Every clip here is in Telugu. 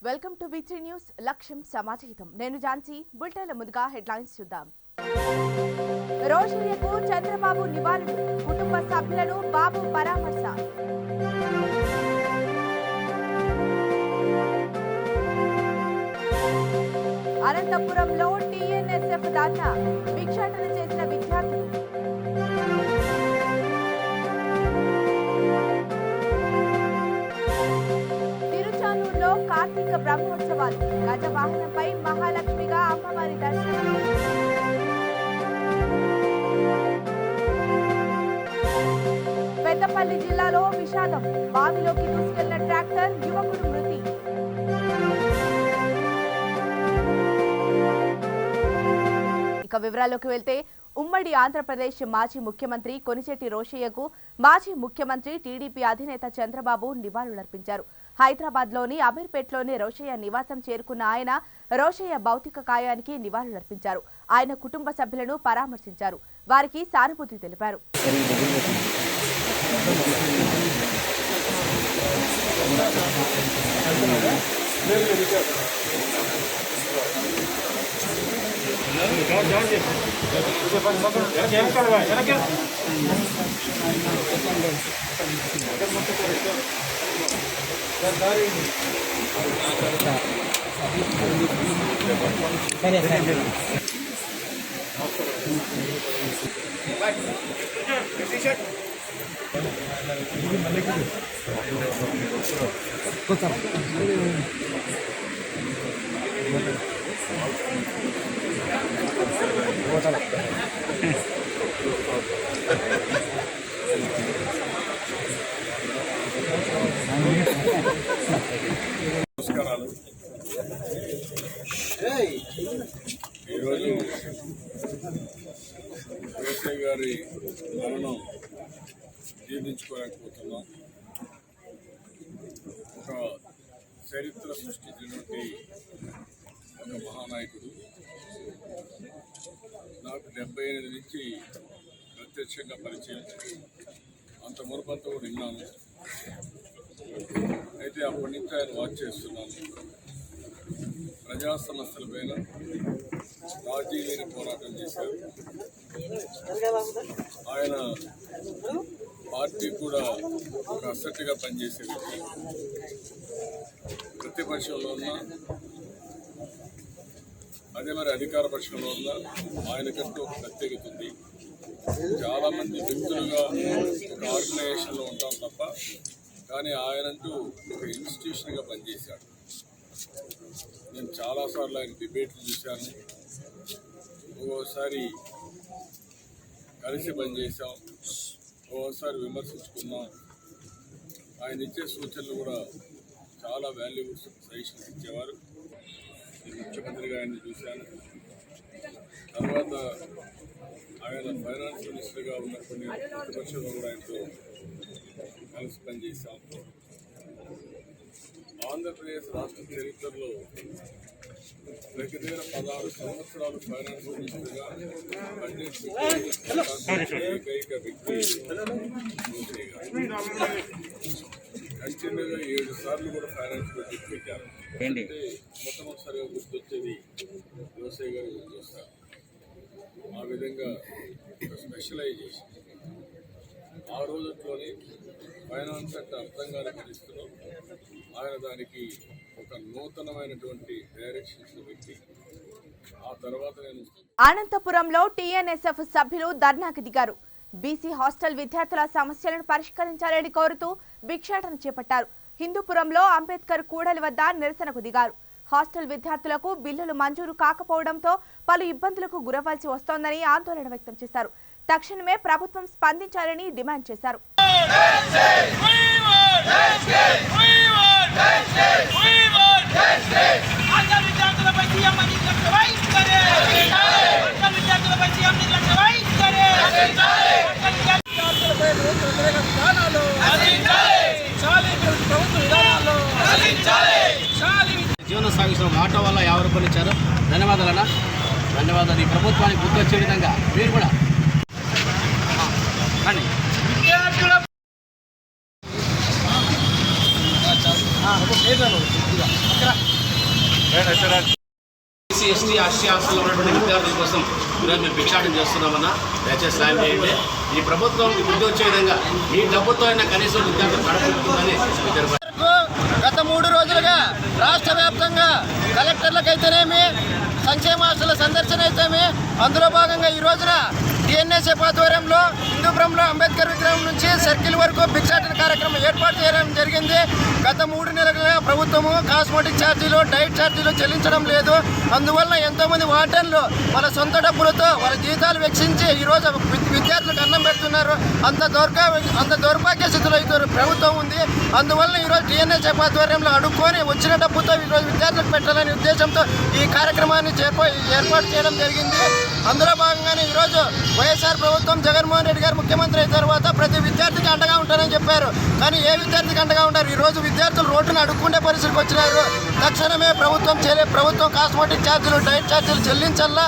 వెల్కమ్ టు B3 న్యూస్ లక్ష్యం సమాజహితం నేను జాన్సీ బులెటిన్ల ముందుగా హెడ్లైన్స్ చూద్దాం రోషయ్యకు చంద్రబాబు నివాళులు కుటుంబ సభ్యులను బాబు పరామర్శ అనంతపురంలో TNSF దాటా భిక్షాటన చేసిన విద్యార్థులు తిరుచానూరులో కార్తీక బ్రహ్మోత్సవాలు గజవాహనంపై మహాలక్ష్మిగా అమ్మవారి దర్శనం పెద్దపల్లి జిల్లాలో విషాదం బావిలోకి దూసుకెళ్లిన ట్రాక్టర్ యువకుడు మృతి ఇక వివరాల్లోకి వెళ్తే ఉమ్మడి ఆంధ్రప్రదేశ్ మాజీ ముఖ్యమంత్రి కొనిచెట్టి రోషయ్యకు మాజీ ముఖ్యమంత్రి టీడీపీ అధినేత చంద్రబాబు నివాళులర్పించారు. హైదరాబాద్లోని అమీర్పేట్లోని రోషయ్య నివాసం చేరుకున్న ఆయన రోషయ్య భౌతిక కాయానికి నివాళులర్పించారు. ఆయన కుటుంబ సభ్యులను పరామర్శించారు. వారికి సానుభూతి తెలిపారు. నమస్కారాలు. ఈరోజు రోషయ్య గారి మరణం జీర్ణించుకోలేకపోతున్నాం. ఒక చరిత్ర సృష్టించినటువంటి ఒక మహానాయకుడు. నాకు 78 నుంచి ప్రత్యక్షంగా పరిచయం, అంత మునుపంతా కూడా విన్నాను. అయితే అప్పటి నుంచి ఆయన వాచ్ చేస్తున్నాను. ప్రజా సమస్యలపైన రాజీ లేని పోరాటం చేశారు. ఆయన పార్టీ కూడా ఒక అసెట్గా పనిచేసే వ్యక్తి. ప్రతిపక్షంలో ఉన్న అదే మరి అధికార పక్షంలో ఉన్న ఆయనకంటూ ఒక ప్రత్యేకత ఉంది. చాలామంది వ్యక్తులుగా ఒక ఆర్గనైజేషన్లో ఉంటాం తప్ప, కానీ ఆయనంటూ ఒక ఇన్స్టిట్యూషన్గా పనిచేశాడు. నేను చాలాసార్లు ఆయన డిబేట్లు చూశాను. ఒక్కోసారి కలిసి పనిచేసాం, ఒక్కోసారి విమర్శించుకున్నాం. ఆయన ఇచ్చే సూచనలు కూడా చాలా వాల్యుబుల్ సజెషన్స్ ఇచ్చేవారు. నేను ముఖ్యమంత్రిగా ఆయన్ని చూశాను. తర్వాత ఆయన ఫైనాన్స్ మినిస్టర్గా ఉన్నప్పుడు ప్రతిపక్షంలో కూడా ఆయనతో కలిసి పనిచేశాం. ఆంధ్రప్రదేశ్ రాష్ట్ర చరిత్రలో దగ్గర 16 సంవత్సరాలు ఫైనాన్స్ మినిస్టర్గా పనిచేసిన ఏకైక వ్యక్తి రోషయ్య గారు. కంటిన్యూగా 7 సార్లు కూడా ఫైనాన్స్ బడ్జెట్ పెట్టారు. అంటే మొట్టమొదటిసారిగా గుర్తొచ్చేది రోషయ్య గారు గుర్తొస్తారు. ఆ విధంగా ఒక స్పెషలైజేషన్ ఆ రోజుల్లోనే ఫైనాన్స్ అంటే అర్థం కాని పరిస్థితుల్లో ఆయన దానికి ఒక నూతనమైనటువంటి డైరెక్షన్స్ వ్యక్తి. ఆ తర్వాత నేను అనంతపురంలో TNSF సభ్యులు ధర్నాకు దిగారు. బీసీ హాస్టల్ విద్యార్థుల సమస్యలను పరిష్కరించాలని కోరుతూ భిక్షాటన చేపట్టారు. హిందూపురంలో అంబేద్కర్ కూడలి వద్ద నిరసనకు దిగారు. హాస్టల్ విద్యార్థులకు బిల్లులు మంజూరు కాకపోవడంతో పలు ఇబ్బందులకు గురవాల్సి వస్తోందని ఆందోళన వ్యక్తం చేశారు. తక్షణమే ప్రభుత్వం స్పందించాలని డిమాండ్ చేశారు. జీవనం సాగిస్తున్న ఆటో వల్ల 50 రూపాయలు ఇచ్చారు. ధన్యవాదాలన్నా, ధన్యవాదాలు. ఈ ప్రభుత్వానికి గుర్తొచ్చే విధంగా మీరు కూడా కానీ ఎస్టీ హాస్టల్లో ఉన్నటువంటి విద్యార్థుల కోసం ఈరోజు మేము భిక్షాటన చేస్తున్నామన్నా, దయచేసి సాయం చేయండి. ఈ ప్రభుత్వం బుద్ధి వచ్చే విధంగా మీ డబ్బుతో అయినా కనీసం విద్యార్థులు కడపడుతుందని గత 3 రోజులుగా రాష్ట్ర వ్యాప్తంగా కలెక్టర్లకైతేనేమి, సంక్షేమ హాస్టల్ సందర్శన అయితేమి, అందులో భాగంగా ఈ రోజున టీఎన్ఎస్ఎఫ్ ఆధ్వర్యంలో హిందూపురంలో అంబేద్కర్ విగ్రహం నుంచి సర్కిల్ వరకు భిక్షాటన కార్యక్రమం ఏర్పాటు చేయడం జరిగింది. గత 3 నెలలుగా ప్రభుత్వము కాస్మెటిక్ ఛార్జీలు, డైట్ ఛార్జీలు చెల్లించడం లేదు. అందువల్ల ఎంతోమంది వార్డెన్లు వాళ్ళ సొంత డబ్బులతో వాళ్ళ జీతాలు వెచ్చించి ఈరోజు విద్యార్థులకు అన్నం పెడుతున్నారు. అంత దౌర్భాగ్య స్థితిలో ఈరోజు ప్రభుత్వం ఉంది. అందువల్ల ఈరోజు టీఎన్ఎస్ఎఫ్ ఆధ్వర్యంలో అడుక్కొని వచ్చిన డబ్బుతో ఈరోజు విద్యార్థులకు పెట్టాలనే ఉద్దేశంతో ఈ కార్యక్రమాన్ని ఏర్పాటు చేయడం జరిగింది. అందులో భాగంగానే ఈరోజు వైఎస్ఆర్ ప్రభుత్వం జగన్మోహన్ రెడ్డి గారు ముఖ్యమంత్రి అయిన తర్వాత ప్రతి విద్యార్థికి అండగా ఉంటారని చెప్పారు. కానీ ఏ విద్యార్థికి అండగా ఉంటారు? ఈరోజు విద్యార్థులు రోడ్డును అడుక్కుండే పరిస్థితికి వచ్చినారు. తక్షణమే ప్రభుత్వం కాస్మెటిక్ ఛార్జీలు, డైట్ ఛార్జీలు చెల్లించాలా.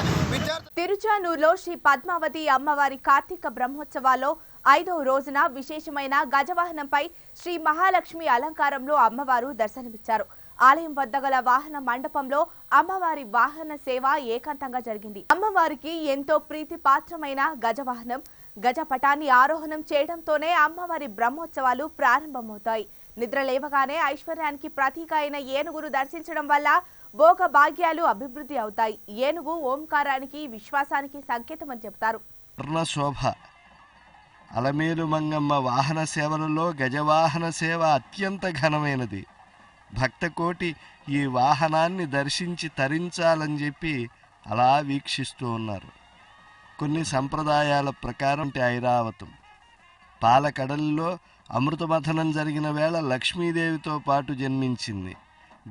తిరుచానూరులో శ్రీ పద్మావతి అమ్మవారి కార్తీక బ్రహ్మోత్సవాల్లో 5వ రోజున విశేషమైన గజవాహనంపై శ్రీ మహాలక్ష్మి అలంకారంలో అమ్మవారు దర్శనమిచ్చారు. ఆలయం వద్ద గల వాహన మండపంలో అమ్మవారి వాహన సేవ ఏకాంతంగా జరిగింది. అమ్మవారికి ఎంతో ప్రీతిపాత్రమైన గజవాహనం గజపటాన్ని ఆరోహణం చేయడంతోనే అమ్మవారి బ్రహ్మోత్సవాలు ప్రారంభమవుతాయి. నిద్ర లేవగానే ఐశ్వర్యానికి ప్రతీక అయిన ఏనుగును దర్శించడం వల్ల భోగ భాగ్యాలు అభివృద్ధి అవుతాయి. ఏనుగు ఓంకారానికి, విశ్వాసానికి సంకేతం అని చెప్తారు. శోభ అలమేలు మంగమ్మ వాహన సేవలలో గజవాహన సేవ అత్యంత ఘనమైనది. భక్తకోటి ఈ వాహనాన్ని దర్శించి తరించాలని చెప్పి అలా వీక్షిస్తూ ఉన్నారు. కొన్ని సంప్రదాయాల ప్రకారం ఐరావతం పాలకడలిలో అమృతమథనం జరిగిన వేళ లక్ష్మీదేవితో పాటు జన్మించింది.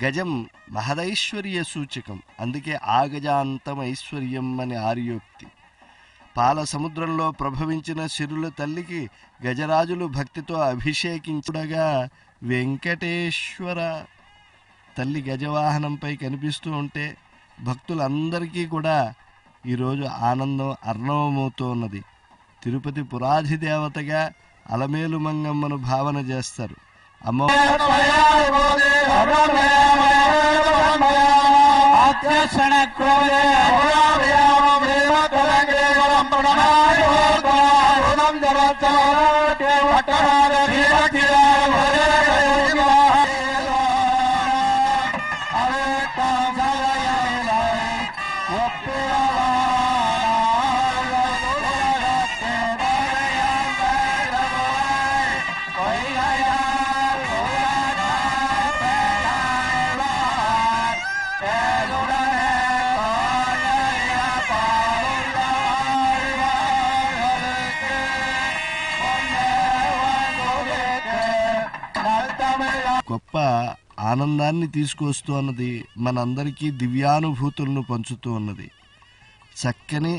గజం మహదైశ్వర్య సూచకం, అందుకే ఆగజాంతం ఐశ్వర్యం అని ఆర్యోక్తి. పాల సముద్రంలో ప్రభవించిన సిరుల తల్లికి గజరాజులు భక్తితో అభిషేకించుడగా వెంకటేశ్వర తల్లి గజవాహనంపై కనిపిస్తూ ఉంటే భక్తులందరికీ కూడా ఈరోజు ఆనందం అర్ణవమవుతూ ఉన్నది. తిరుపతి పురాధిదేవతగా అలమేలు మంగమ్మను భావన చేస్తారు. గొప్ప ఆనందాన్ని తీసుకొస్తూ ఉన్నది, మనందరికీ దివ్యానుభూతులను పంచుతూ ఉన్నది. చక్కని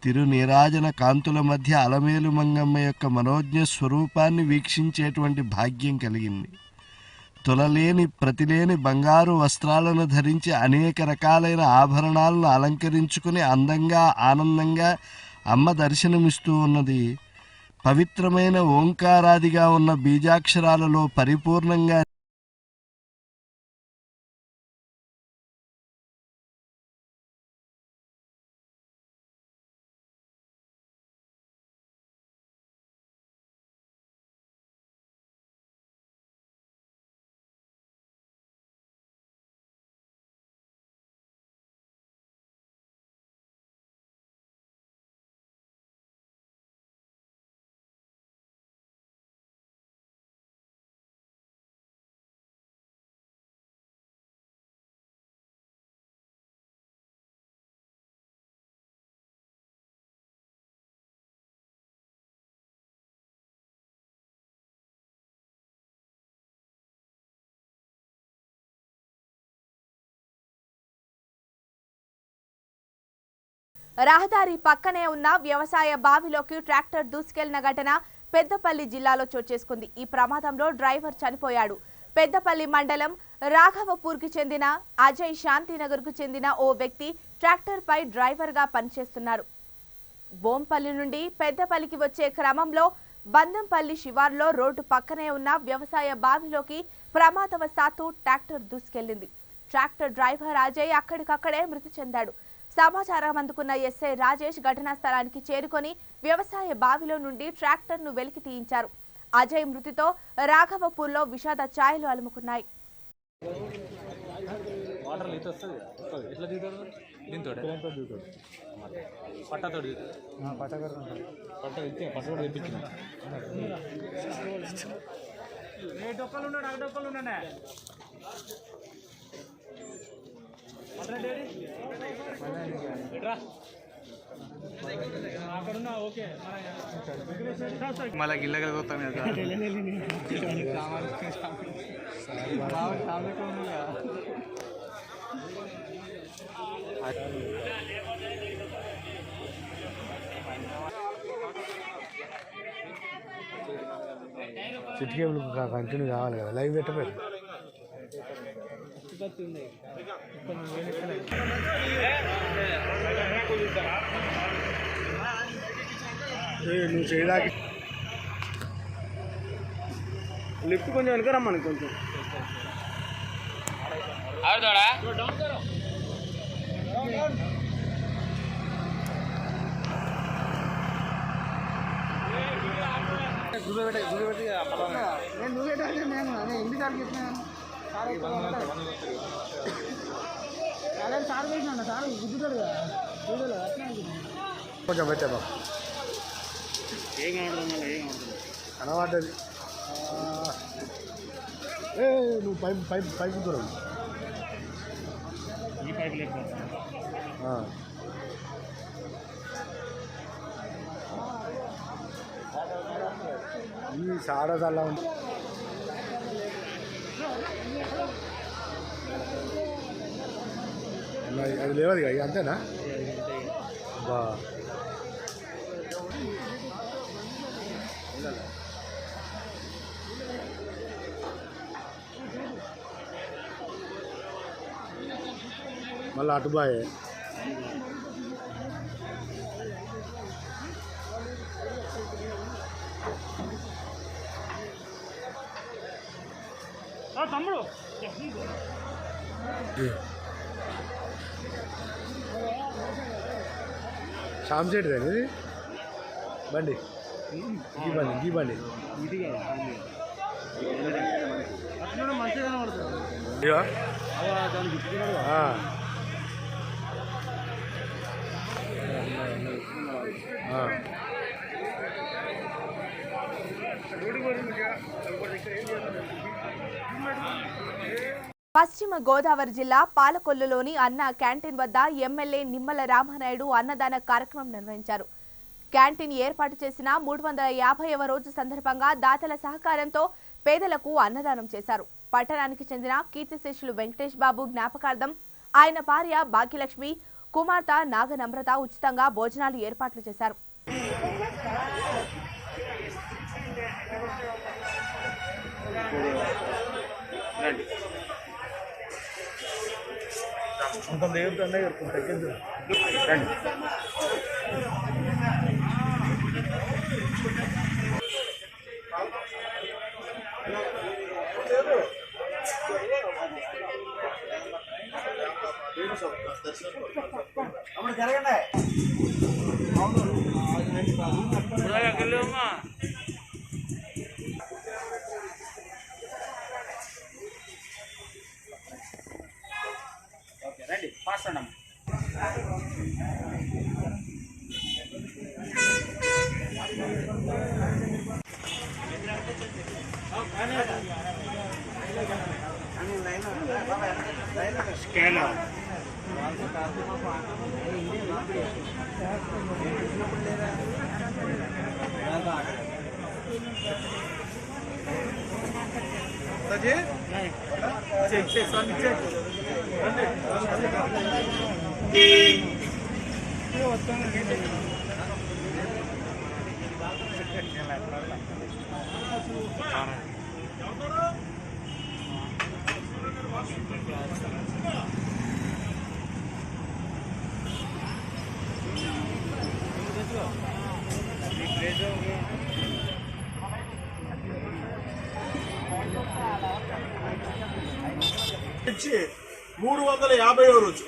తిరునీరాజన కాంతుల మధ్య అలమేలు మంగమ్మ యొక్క మనోజ్ఞ స్వరూపాన్ని వీక్షించేటువంటి భాగ్యం కలిగింది. తొలలేని ప్రతిలేని బంగారు వస్త్రాలను ధరించి అనేక రకాలైన ఆభరణాలను అలంకరించుకుని అందంగా ఆనందంగా అమ్మ దర్శనమిస్తూ ఉన్నది. పవిత్రమైన ఓంకారాదిగా ఉన్న బీజాక్షరాలలో పరిపూర్ణంగా రహదారి పక్కనే ఉన్న వ్యవసాయ బావిలోకి ట్రాక్టర్ దూసుకెళ్లిన ఘటన పెద్దపల్లి జిల్లాలో చోటు చేసుకుంది. ఈ ప్రమాదంలో డ్రైవర్ చనిపోయాడు. పెద్దపల్లి మండలం రాఘవపూర్కి చెందిన అజయ్ శాంతినగర్కు చెందిన ఓ వ్యక్తి ట్రాక్టర్పై డ్రైవర్గా పనిచేస్తున్నారు. బోంపల్లి నుండి పెద్దపల్లికి వచ్చే క్రమంలో బందంపల్లి శివార్లో రోడ్డు పక్కనే ఉన్న వ్యవసాయ బావిలోకి ప్రమాదవశాత్తు ట్రాక్టర్ దూసుకెళ్లింది. ట్రాక్టర్ డ్రైవర్ అజయ్ అక్కడికక్కడే మృతి చెందాడు. సమాచారం అందుకున్న ఎస్ఐ రాజేష్ ఘటనా స్థలానికి చేరుకొని వ్యవసాయ బావిలో నుండి ట్రాక్టర్ను వెలికి తీయించారు. అజయ్ మృతితో రాఘవపూర్లో విషాద ఛాయలు అలుముకున్నాయి. మళ్ళీ గిల్లగలు పోతాం కదా. సిటీ కేబుల్ కంటిన్యూ కావాలి కదా, లైవ్ పెట్టలేదు. నువ్వు చేయడానికి లిఫ్ట్ కొంచెం వెనక రమ్మని కొంచెం కొంచెం పెట్టాను కనబడ్డది. నువ్వు పైపు దూరం ఈ పైపు లేకపోతే ఈ సాడదల్లా ఉంది. అది లేవదు ఇక అంతేనా? బా మళ్ళీ అటుబాయే తమ్ముడు శాంసేట్ ఇది బండి గీ బండి మంచిగా కనబడుతుంది. పశ్చిమ గోదావరి జిల్లా పాలకొల్లులోని అన్న క్యాంటీన్ వద్ద ఎమ్మెల్యే నిమ్మల రామానాయుడు అన్నదాన కార్యక్రమం నిర్వహించారు. క్యాంటీన్ ఏర్పాటు చేసిన 350వ రోజు సందర్భంగా దాతల సహకారంతో పేదలకు అన్నదానం చేశారు. పట్టణానికి చెందిన కీర్తిశేషులు వెంకటేష్ బాబు జ్ఞాపకార్థం ఆయన భార్య భాగ్యలక్ష్మి, కుమార్తె నాగనమ్రత ఉచితంగా భోజనాలు ఏర్పాట్లు చేశారు. స్కానర్ నుంచి 350వ రోజు.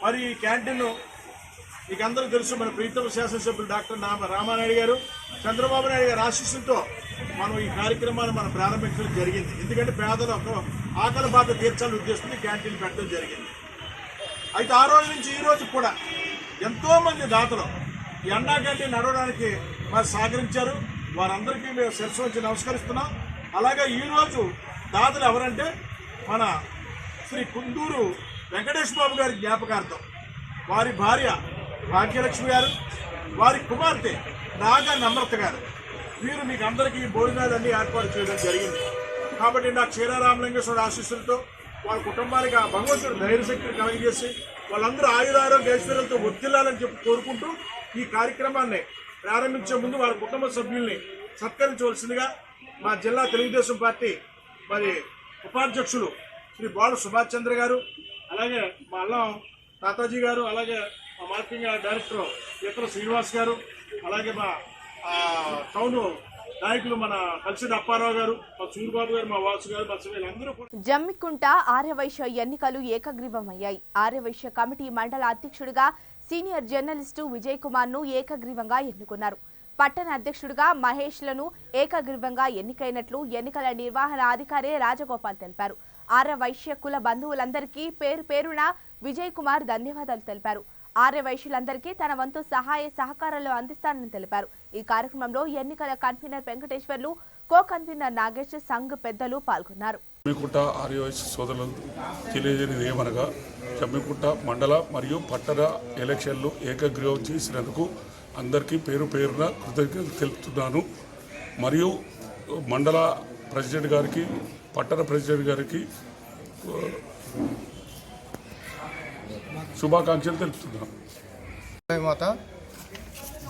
మరి ఈ క్యాంటీన్ మీకు అందరూ తెలుసు, మన ప్రీతమ శాసనసభ్యులు డాక్టర్ రామానాయుడు గారు, చంద్రబాబు నాయుడు గారి ఆశీస్సులతో మనం ఈ కార్యక్రమాన్ని మనం ప్రారంభించడం జరిగింది. ఎందుకంటే పేదలకు ఆకలి బాధ తీర్చాలని ఉద్దేశంతో క్యాంటీన్ పెట్టడం జరిగింది. అయితే ఆ రోజు నుంచి ఈ రోజు కూడా ఎంతోమంది దాతలు ఈ అన్నా క్యాంటీన్ నడవడానికి మరి సహకరించారు. వారందరికీ మేము శిరస్సు వచ్చి నమస్కరిస్తున్నాం. అలాగే ఈరోజు దాతలు ఎవరంటే మన శ్రీ కుందూరు వెంకటేష్ బాబు గారి జ్ఞాపకార్థం వారి భార్య భాగ్యలక్ష్మి గారు, వారి కుమార్తె నాగా నమ్రత గారు, వీరు మీకు అందరికీ భోజనాలన్నీ ఏర్పాటు చేయడం జరిగింది. కాబట్టి నాకు క్షీరారామలింగేశ్వర ఆశీస్సులతో వాళ్ళ కుటుంబానికి ఆ భగవంతుడు ధైర్యశక్తిని కలగజేసి వాళ్ళందరూ ఆయురారోగ్య ఐశ్వర్యాలతో వర్ధిల్లాలని చెప్పి కోరుకుంటూ ఈ కార్యక్రమాన్ని ప్రారంభించే ముందు వాళ్ళ కుటుంబ సభ్యుల్ని సత్కరించవలసిందిగా మా జిల్లా తెలుగుదేశం పార్టీ మరి ఉపాధ్యక్షులు శ్రీ బాల సుభాష్ చంద్ర గారు, అలాగే మా అల్లం తాతాజీ గారు, అలాగే మా మార్కెటింగ్ డైరెక్టర్ ఇతర శ్రీనివాస్ గారు, అలాగే మా టౌన్ నాయకులు మన కలిసి అప్పారావు గారు, మా సూర్యబాబు గారు, మా వాసు గారు, మా వీళ్ళందరూ జమ్మికుంట ఆర్యవైశ్య ఎన్నికలు ఏకగ్రీవమయ్యాయి. ఆర్యవైశ్య కమిటీ మండల అధ్యక్షుడిగా సీనియర్ జర్నలిస్టు విజయ్ కుమార్ ను ఏకగ్రీవంగా ఎన్నుకున్నారు. పట్టణ అధ్యక్షుడిగా మహేష్ లను ఏకగ్రీవంగా ఎన్నికైనట్లు ఎన్నికల నిర్వహణ అధికారి రాజగోపాల్ తెలిపారు. ఆర్యవైశ్య కుల బంధువులందరికీ పేరు పేరున విజయ్ కుమార్ ధన్యవాదాలు తెలిపారు. ఆర్యవైశ్యులందరికీ తన వంతు సహాయ సహకారాలు అందిస్తానని తెలిపారు. ఈ కార్యక్రమంలో ఎన్నికల convener Venkateswarlu, co convener Nagesh, Sangh పెద్దలు పాల్గొన్నారు. జమ్మికుంట ఆర్యవైశ్య సోదరులకు తెలియజేయనిది ఏమనగా, జమ్మికుంట మండల మరియు పట్టణ ఎలక్షన్లు ఏకగ్రీవం చేసినందుకు అందరికీ పేరు పేరున కృతజ్ఞతలు తెలుపుతున్నాను. మరియు మండల ప్రెసిడెంట్ గారికి, పట్టణ ప్రెసిడెంట్ గారికి శుభాకాంక్షలు తెలుపుతున్నాను. మాత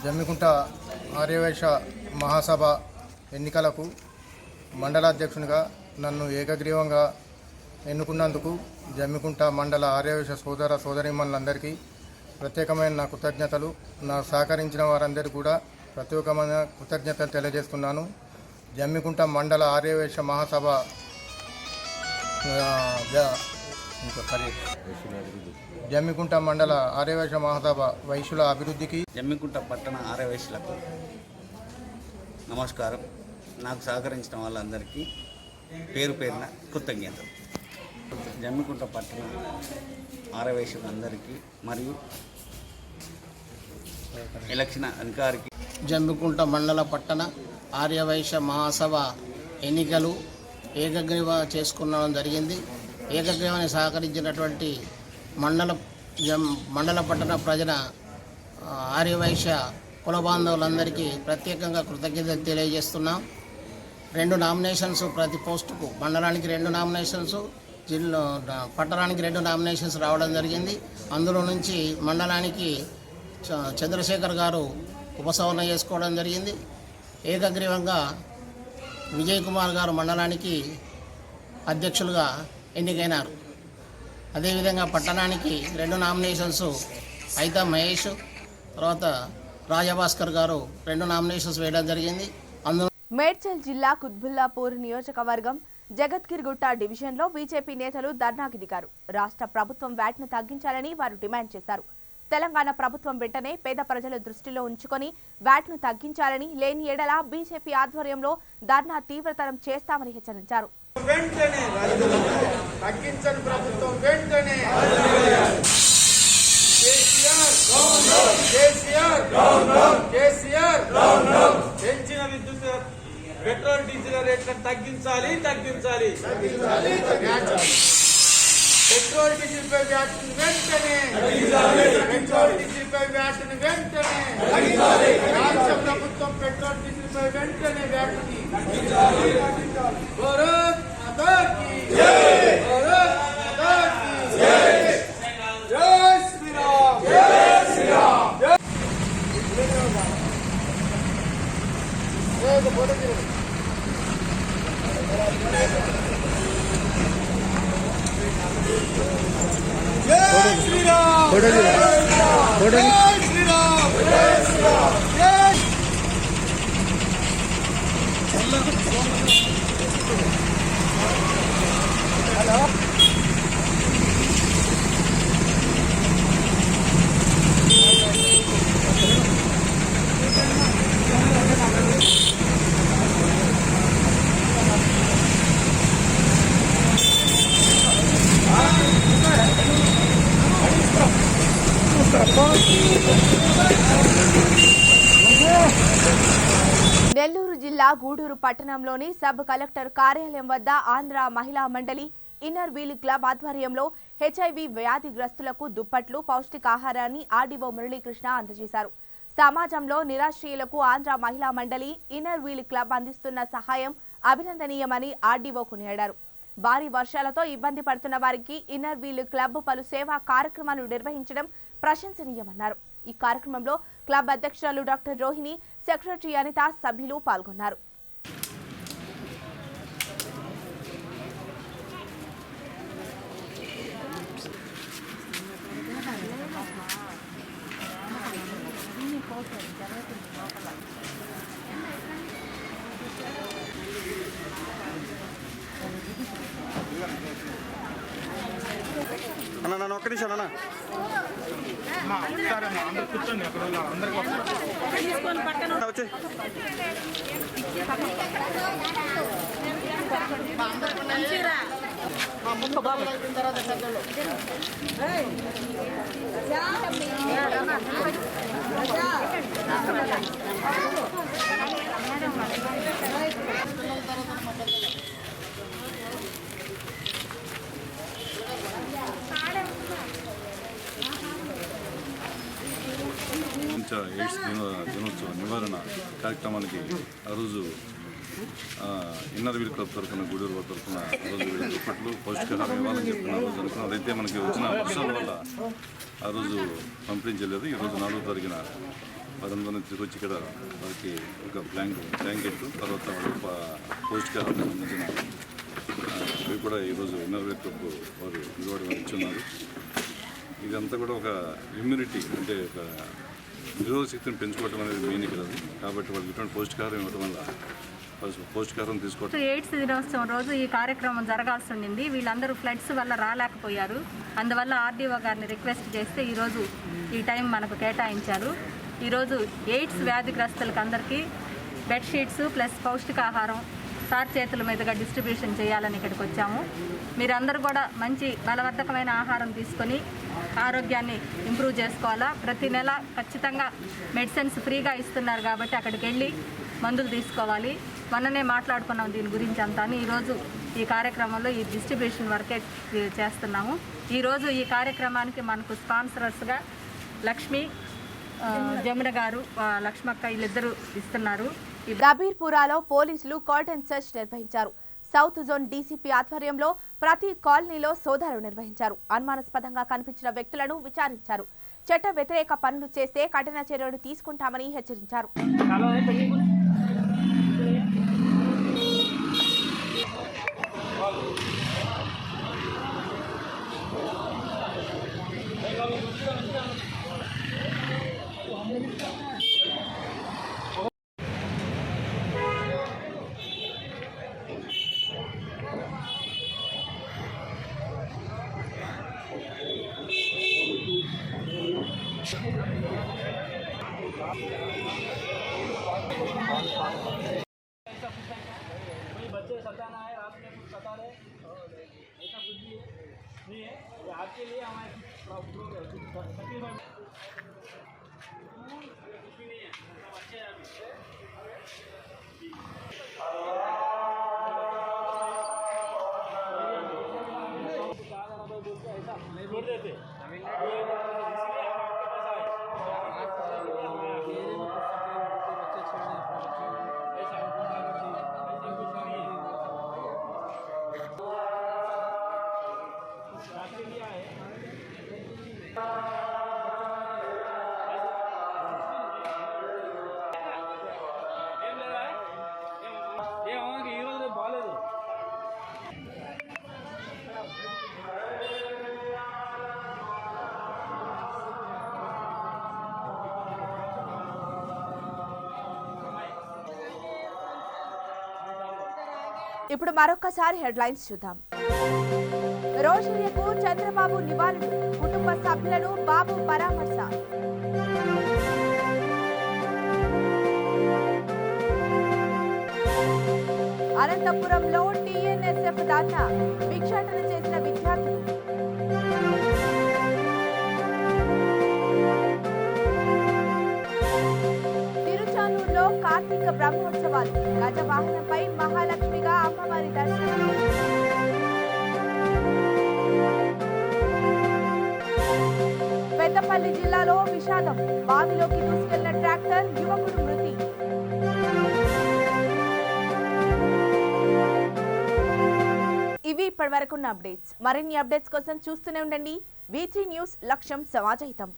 జమ్మికుంట ఆర్యవైశ్య మహాసభ ఎన్నికలకు మండలాధ్యక్షునిగా నన్ను ఏకగ్రీవంగా ఎన్నుకున్నందుకు జమ్మికుంట మండల ఆర్యవైశ్య సోదర సోదరీమణులందరికీ ప్రత్యేకమైన నా కృతజ్ఞతలు. నా సహకరించిన వారందరికీ కూడా ప్రత్యేకమైన కృతజ్ఞతలు తెలియజేస్తున్నాను. జమ్మికుంట మండల ఆర్యవైశ్య మహాసభ జమ్మికుంట మండల ఆర్యవైశ్య మహాసభ వైశ్యుల అభివృద్ధికి, జమ్మికుంట పట్టణ ఆర్యవైశ్యులకు నమస్కారం. నాకు సహకరించిన వాళ్ళందరికీ పేరు పేరున కృతజ్ఞతలు. జమ్మికుంట పట్టణ ఆర్యవైశ్యులందరికీ మరియు ఎలక్షన్ అధికారికి, జమ్మికుంట మండల పట్టణ ఆర్యవైశ్య మహాసభ ఎన్నికలు ఏకగ్రీవ చేసుకోవడం జరిగింది. ఏకగ్రీవాన్ని సహకరించినటువంటి మండల పట్టణ ప్రజల ఆర్యవైశ్య కుల బాంధవులందరికీ ప్రత్యేకంగా కృతజ్ఞతలు తెలియజేస్తున్నాం. 2 నామినేషన్స్ ప్రతి పోస్టుకు, మండలానికి 2 నామినేషన్స్, జిల్లా పట్టణానికి 2 నామినేషన్స్ రావడం జరిగింది. అందులో నుంచి మండలానికి చంద్రశేఖర్ గారు ఉపసంహరణ చేసుకోవడం జరిగింది. ఏకగ్రీవంగా విజయ్ కుమార్ గారు మండలానికి అధ్యక్షులుగా ఎన్నికైనారు. అదేవిధంగా పట్టణానికి 2 నామినేషన్స్ అయితే మహేష్, తర్వాత రాజభాస్కర్ గారు 2 నామినేషన్స్ వేయడం జరిగింది. అందులో మేడ్చల్ జిల్లా కుత్బుల్లాపూర్ నియోజకవర్గం జగత్గిరిగుట్ట డివిజన్లో బీజేపీ నేతలు ధర్నాకి దిగారు. రాష్ట్ర ప్రభుత్వం వ్యాట్ను తగ్గించాలని వారు డిమాండ్ చేశారు. తెలంగాణ ప్రభుత్వం వెంటనే పేద ప్రజల దృష్టిలో ఉంచుకొని వ్యాట్ను తగ్గించాలని, లేని ఎడల బీజేపీ ఆధ్వర్యంలో ధర్నా తీవ్రతరం చేస్తామని హెచ్చరించారు. పెట్రోల్ డీజిల్ రేట్లను తగ్గించాలి. పెట్రోల్ డీజిల్ పై వ్యాట్ను వెంటనే, రాష్ట్ర ప్రభుత్వం పెట్రోల్ డీజిల్ పై వెంటనే వ్యాట్ని. భారత్ మాతా కీ జై, భారత్ మాతా కీ జై, జై శ్రీరామ్, జై శ్రీరామ్. జై శ్రీరామ్, జై శ్రీరామ్, జై శ్రీరామ్, జై శ్రీరామ్, జై నెల్లూరు జిల్లా గూడూరు పట్టణంలోని సబ్ కలెక్టర్ కార్యాలయం వద్ద ఆంధ్ర మహిళా మండలి ఇన్నర్ వీల్ క్లబ్ ఆధ్వర్యంలో హెచ్ఐవి వ్యాధిగ్రస్తులకు దుప్పట్లు పౌష్టికాహారాన్ని ఆర్డీఓ మురళీకృష్ణ అందజేశారు. సమాజంలో నిరాశ్రయులకు ఆంధ్ర మహిళా మండలి ఇన్నర్ వీల్ క్లబ్ అందిస్తున్న సహాయం అభినందనీయమని ఆర్డీఓ కొనియాడారు. భారీ వర్షాలతో ఇబ్బంది పడుతున్న వారికి ఇన్నర్ వీల్ క్లబ్ పలు సేవా కార్యక్రమాలు నిర్వహించడం ప్రశంసనీయమన్నారు. ఈ కార్యక్రమంలో క్లబ్ అధ్యక్షురాలు డాక్టర్ రోహిణి, సెక్రటరీ అనిత, సభ్యులు పాల్గొన్నారు. అన్న నన్ను ఒక్క నిమిషం అన్న అందరు కూర్చోండి అక్కడ అందరికి వచ్చి ముందు బాబు అయిపోయిన తర్వాత పెద్దలు ఎయిడ్స్ దినోత్సవ నివారణ కార్యక్రమానికి ఆ రోజు ఇన్నర్ వీల్ క్లబ్ తరఫున గూడూరు తరఫున ఆ రోజు దుప్పట్లు పౌష్టికాహారం ఇవ్వాలని చెప్పిన ఆ రోజు అనుకున్నాం. అయితే మనకి వచ్చిన వర్షాల వల్ల ఆ రోజు పంపించలేదు. ఈరోజు 4వ తారీఖున వారందరినీ తిరిగి వచ్చి ఇక్కడ వారికి ఒక బ్లాంకెట్ తర్వాత పౌష్టికాహారం సంబంధించిన ఇవి కూడా ఈరోజు ఇన్నర్ వీల్ క్లబ్ వారు విలువడి ఇచ్చున్నారు. ఇదంతా కూడా ఒక ఇమ్యూనిటీ అంటే ఒక నిరోధక శక్తిని పెంచుకోవడం అనేది మెయిన్ ఇక్కడ. కాబట్టి వాళ్ళకి ఇటువంటి పౌష్టికాహారం ఇవ్వడం వల్ల పౌష్టికాహారం తీసుకోవడం. ఎయిడ్స్ దినోత్సవం రోజు ఈ కార్యక్రమం జరగాల్సి ఉండింది. వీళ్ళందరూ ఫ్లడ్స్ వల్ల రాలేకపోయారు. అందువల్ల ఆర్డీఓ గారిని రిక్వెస్ట్ చేస్తే ఈరోజు ఈ టైం మనకు కేటాయించారు. ఈరోజు ఎయిడ్స్ వ్యాధిగ్రస్తులకు అందరికీ బెడ్షీట్స్ ప్లస్ పౌష్టికాహారం సార్ చేతుల మీదుగా డిస్ట్రిబ్యూషన్ చేయాలని ఇక్కడికి వచ్చాము. మీరందరూ కూడా మంచి బలవర్ధకమైన ఆహారం తీసుకొని ఆరోగ్యాన్ని ఇంప్రూవ్ చేసుకోవాలా. ప్రతి నెల ఖచ్చితంగా మెడిసిన్స్ ఫ్రీగా ఇస్తున్నారు కాబట్టి అక్కడికి వెళ్ళి మందులు తీసుకోవాలి. మొన్ననే మాట్లాడుకున్నాం దీని గురించి అంతా. ఈరోజు ఈ కార్యక్రమంలో ఈ డిస్ట్రిబ్యూషన్ వర్కే చేస్తున్నాము. ఈరోజు ఈ కార్యక్రమానికి మనకు స్పాన్సరర్స్గా లక్ష్మి, జమున గారు, లక్ష్మక్క వీళ్ళిద్దరూ ఇస్తున్నారు. గబీర్పురాలో పోలీసులు కార్డన్ సెర్చ్ నిర్వహించారు. సౌత్ జోన్ డీసీపీ ఆధ్వర్యంలో ప్రతి కాలనీలో సోదాలు నిర్వహించారు. అనుమానాస్పదంగా కనిపించిన వ్యక్తులను విచారించారు. చట్ట వ్యతిరేక పనులు చేస్తే కఠిన చర్యలు తీసుకుంటామని హెచ్చరించారు. बच्चे सताना है, रात में कुछ सता रहे, ऐसा कुछ भी नहीं है. आपके लिए हमारे तकलीफ है, कुछ भी नहीं है, अच्छे हैं ऐसा नहीं बोल देते. ఇప్పుడు మరొకసారి హెడ్లైన్స్ చూద్దాం. కౌశల్యకు చంద్రబాబు నివాళులు, కుటుంబ సభ్యులను బాబు పరామర్శ. అనంతపురంలో టీఎన్ఎస్ఎఫ్ దాకా భిక్షాటన చేసిన విద్యార్థులు. తిరుచానూరులో కార్తీక బ్రహ్మోత్సవాలు, గజవాహనంపై మహాలక్ష్మిగా అమ్మవారి దర్శనం. పెద్దపల్లి జిల్లాలో విషాదం, బావిలోకి దూసుకెళ్లిన ట్రాక్టర్, యువకుడు మృతి. ఇవి ఇప్పటివరకున్న అప్డేట్స్. మరిన్ని అప్డేట్స్ కోసం చూస్తూనే ఉండండి V3 న్యూస్, లక్ష్యం సమాజహితం.